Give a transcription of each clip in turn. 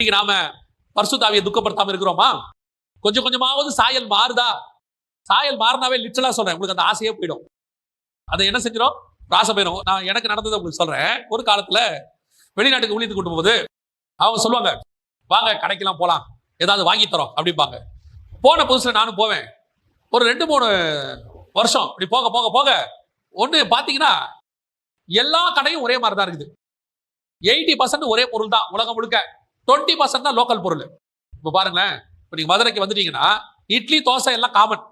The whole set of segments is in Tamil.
இன்னைக்கு நாம பரிசுத்த ஆவியை துக்கப்படுத்தாம இருக்கிறோமா? கொஞ்சம் கொஞ்சமாவது சாயல் மாறுதா? சாயல் மாறினாவே லிட்டரலா சொல்றேன், உங்களுக்கு அந்த ஆசையே போயிடும். அதை என்ன செஞ்சிடும்? ராச போயிடும். நான் எனக்கு நடந்ததை உங்களுக்கு சொல்றேன். ஒரு காலத்துல வெளிநாட்டுக்கு ஊழியத்துக்கு கூட்டு போகும்போது அவங்க சொல்லுவாங்க, வாங்க கடைக்கெல்லாம் போலாம், ஏதாவது வாங்கி தரோம் அப்படிம்பாங்க. போன புதுசுல நானும் போவேன். ஒரு 2-3 வருஷம் இப்படி போக போக போக ஒண்ணு பாத்தீங்கன்னா எல்லா கடையும் ஒரே மாதிரி தான் இருக்குது. 80% ஒரே பொருள் தான் உலகம் முழுக்க, 20% தான் லோக்கல் பொருள். இப்ப பாருங்களேன், இப்ப நீங்க மதுரைக்கு வந்துட்டீங்கன்னா இட்லி தோசை எல்லாம் காமன்.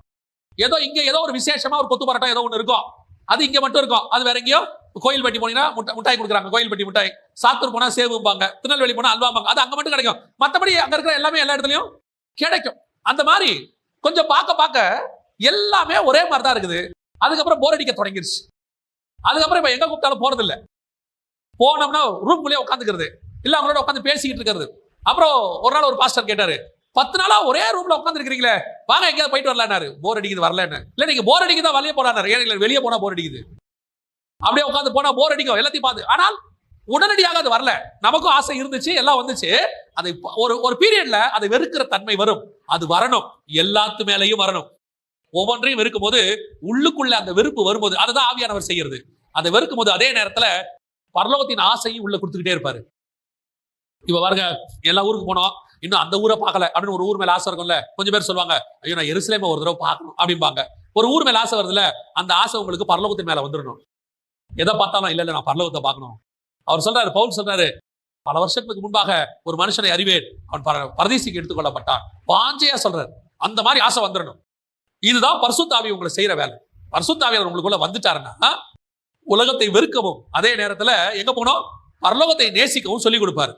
ஏதோ இங்க ஏதோ ஒரு விசேஷமா ஒரு கொத்து பரோட்டா ஏதோ ஒன்று இருக்கும், அது இங்க மட்டும் இருக்கும். அது வேற எங்கேயோ கோயில்பட்டி போனீங்கன்னா முட்டாய் கொடுக்குறாங்க, கோயில்பட்டி முட்டாய். சாத்தூர் போனா சேவும்பாங்க, திருநெல்வேலி போனா அல்வாம்பாங்க. அது அங்க மட்டும் கிடைக்கும். மற்றபடி அங்க இருக்கிற எல்லாமே எல்லா இடத்துலயும் கிடைக்கும். அந்த மாதிரி கொஞ்சம் பார்க்க பார்க்க எல்லாமே ஒரே மாதிரி தான் இருக்குது. அதுக்கப்புறம் போர் அடிக்க தொடங்கிருச்சு. அதுக்கப்புறம் இப்ப எங்க கூப்பிட்டாலும் போறது இல்லை. போனோம்னா ரூம்குள்ளேயே உட்காந்துக்கிறது, இல்ல அவங்களோட உட்காந்து பேசிக்கிட்டு இருக்கிறது. அப்புறம் ஒரு நாள் ஒரு பாஸ்டர் கேட்டாரு, 10 நாளா ஒரே ரூம்ல உட்காந்து இருக்கிறீங்களே, வாங்க எங்கேயாவது போயிட்டு வரலான்னாரு. போர் அடிக்குது வரலன்னு. இல்ல நீங்க போர் அடிக்குதா வெளியே போறாரு. ஏன் வெளியே போனா போர் அடிக்குது, அப்படியே உட்காந்து போனா போர் அடிக்கும் எல்லாத்தையும் பார்த்து. ஆனால் உடனடியாக அது வரல. நமக்கும் ஆசை இருந்துச்சு, எல்லாம் வந்துச்சு. அதை ஒரு பீரியட்ல அதை வெறுக்கிற தன்மை வரும். அது வரணும், எல்லாத்து மேலையும் வரணும். ஒவ்வொன்றையும் வெறுக்கும் போது உள்ளுக்குள்ள அந்த வெறுப்பு வரும்போது அதுதான் ஆவியானவர் செய்யறது. அதை வெறுக்கும் போது அதே நேரத்துல பரலோகத்தின் ஆசையும் உள்ள கொடுத்துக்கிட்டே இருப்பாரு. இப்ப பாருங்க, எல்லா ஊருக்கு போனோம், இன்னும் அந்த ஊரை பார்க்கல அப்படின்னு ஒரு ஊர் மேல ஆசை இருக்கும்ல. கொஞ்சம் பேர் சொல்லுவாங்க, ஐயோ நான் எருசலேமை ஒரு தடவை பார்க்கணும் அப்படிம்பாங்க. ஒரு ஊர் மேல ஆசை வருதுல, அந்த ஆசை உங்களுக்கு பரலோகத்தின் மேல வந்துடணும். எதை பார்த்தாலும் இல்ல நான் பரலோகத்தை பார்க்கணும். அவர் சொல்றாரு, பவுல் சொல்றாரு, பல வருஷத்துக்கு முன்பாக ஒரு மனுஷனை அறிவேன், அவன் பரதீசிக்கு எடுத்துக்கொள்ளப்பட்டான். வாஞ்சையா சொல்றாரு, அந்த மாதிரி ஆசை வந்துடணும். இதுதான் பரிசுத்த ஆவி உங்களை செய்யற வேலை. பரிசுத்த ஆவியானவர் உங்களுக்குள்ள வந்துட்டாருன்னா உலகத்தை வெறுக்கவும் அதே நேரத்துல எங்க போனோம், பரலோகத்தை நேசிக்கவும் சொல்லிக் கொடுப்பாரு.